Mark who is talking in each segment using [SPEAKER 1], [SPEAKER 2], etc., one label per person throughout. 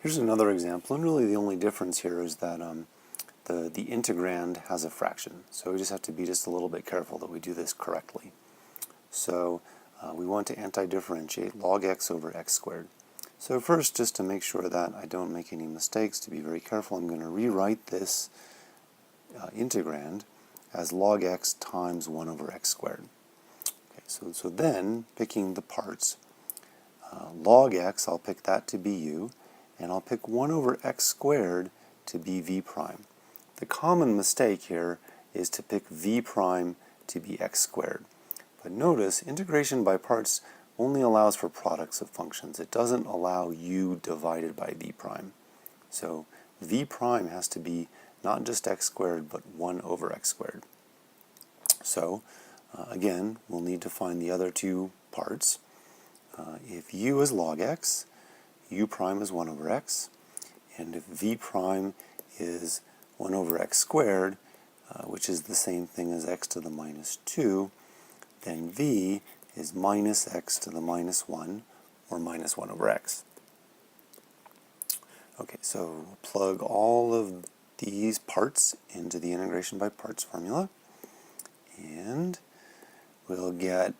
[SPEAKER 1] Here's another example, and really the only difference here is that the integrand has a fraction. So we just have to be just a little bit careful that we do this correctly. So we want to anti-differentiate log x over x squared. So first, just to make sure that I don't make any mistakes, to be very careful, I'm going to rewrite this integrand as log x times 1 over x squared. Okay, so then, picking the parts, log x, I'll pick that to be u, and I'll pick 1 over x squared to be v prime. The common mistake here is to pick v prime to be x squared. But notice, integration by parts only allows for products of functions. It doesn't allow u divided by v prime. So v prime has to be not just x squared, but 1 over x squared. So again, we'll need to find the other two parts. If u is log x, u prime is 1 over x, and if v prime is 1 over x squared, which is the same thing as x to the minus 2, then v is minus x to the minus 1, or minus 1 over x. Okay, so we'll plug all of these parts into the integration by parts formula, and we'll get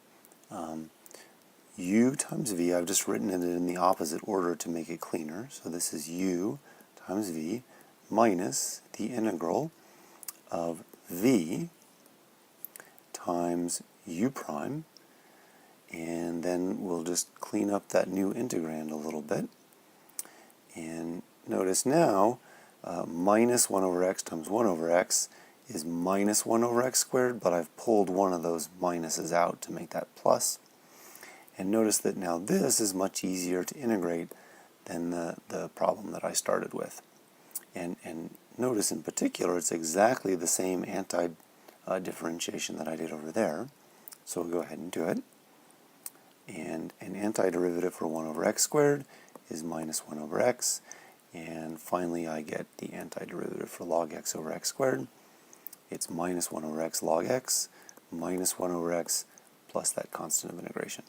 [SPEAKER 1] u times v. I've just written it in the opposite order to make it cleaner. So this is u times v minus the integral of v times u prime, and then we'll just clean up that new integrand a little bit. And notice now, minus 1 over x times 1 over x is minus 1 over x squared, but I've pulled one of those minuses out to make that plus. And notice that now this is much easier to integrate than the problem that I started with. And notice in particular, it's exactly the same anti-differentiation that I did over there. So we'll go ahead and do it. And an antiderivative for 1 over x squared is minus 1 over x. And finally, I get the antiderivative for log x over x squared. It's minus 1 over x log x, minus 1 over x, plus that constant of integration.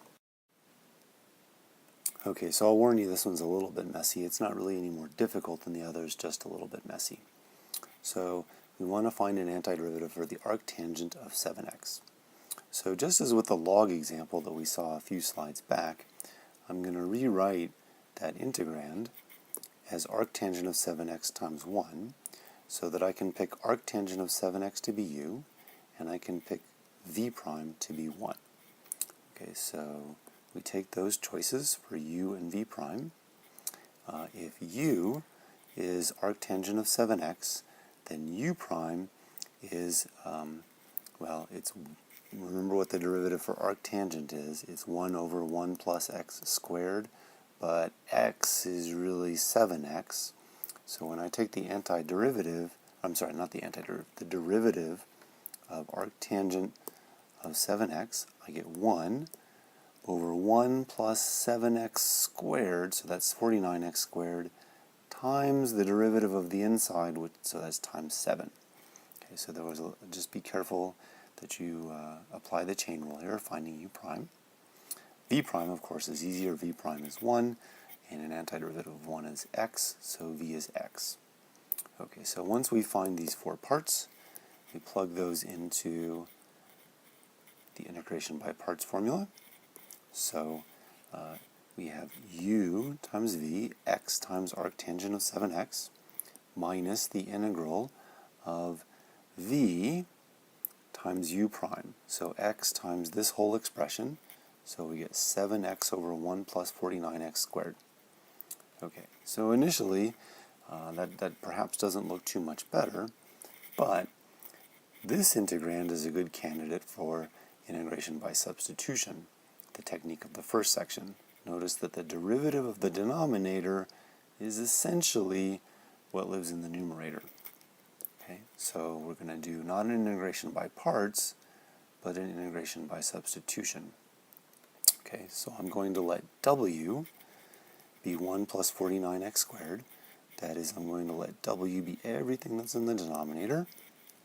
[SPEAKER 1] Okay, so I'll warn you, this one's a little bit messy. It's not really any more difficult than the others, just a little bit messy. So we want to find an antiderivative for the arctangent of 7x. So just as with the log example that we saw a few slides back, I'm going to rewrite that integrand as arctangent of 7x times 1, so that I can pick arctangent of 7x to be u, and I can pick v prime to be 1. Okay, so we take those choices for u and v prime. If u is arctangent of 7x, then u prime is, remember what the derivative for arctangent is. It's 1 over 1 plus x squared, but x is really 7x. So when I take the antiderivative, the derivative of arctangent of 7x, I get 1 over 1 plus 7x squared, so that's 49x squared, times the derivative of the inside, so that's times 7. Okay, so just be careful that you apply the chain rule here, finding u prime. V prime, of course, is easier. V prime is 1, and an antiderivative of 1 is x, so v is x. Okay, so once we find these four parts, we plug those into the integration by parts formula. So we have u times v, x times arctangent of 7x, minus the integral of v times u prime. So x times this whole expression, so we get 7x over 1 plus 49x squared. Okay, so initially, that perhaps doesn't look too much better, but this integrand is a good candidate for integration by substitution, the technique of the first section. Notice that the derivative of the denominator is essentially what lives in the numerator. Okay, so we're going to do not an integration by parts, but an integration by substitution. Okay, so I'm going to let w be 1 plus 49x squared. That is, I'm going to let w be everything that's in the denominator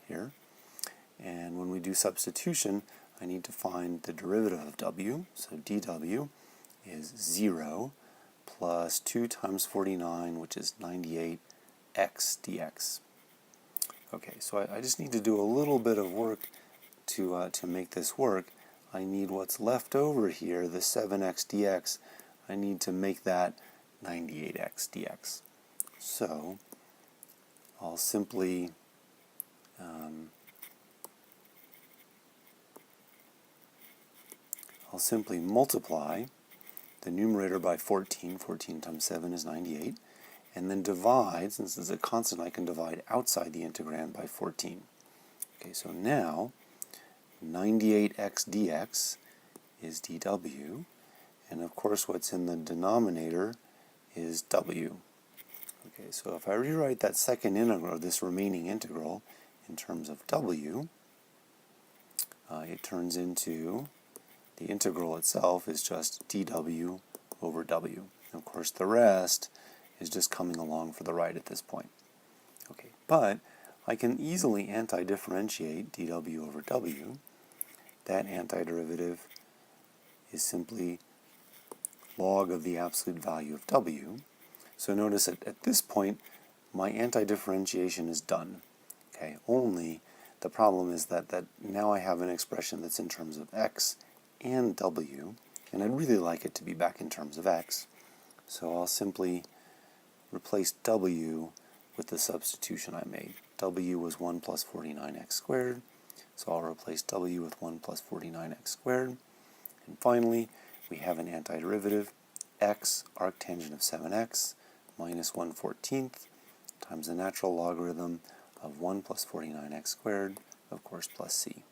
[SPEAKER 1] here. And when we do substitution, I need to find the derivative of w. So dw is 0 plus 2 times 49, which is 98x dx. Okay, so I just need to do a little bit of work to make this work. I need what's left over here, the 7x dx, I need to make that 98x dx. So I'll simply multiply the numerator by 14. 14 times 7 is 98. And then divide, since this is a constant, I can divide outside the integrand by 14. Okay, so now 98x dx is dw, and of course what's in the denominator is w. Okay, so if I rewrite that second integral, this remaining integral, in terms of w, it turns into, the integral itself is just dw over w. And of course the rest is just coming along for the right at this point. Okay, but I can easily antidifferentiate dw over w. That antiderivative is simply log of the absolute value of w. So notice that at this point, my antidifferentiation is done. Okay, only the problem is that now I have an expression that's in terms of x and w, and I'd really like it to be back in terms of x. So I'll simply replace w with the substitution I made. W was 1 plus 49x squared, so I'll replace w with 1 plus 49x squared. And finally, we have an antiderivative, x, arctangent of 7x, minus 1/14 times the natural logarithm of 1 plus 49x squared, of course, plus c.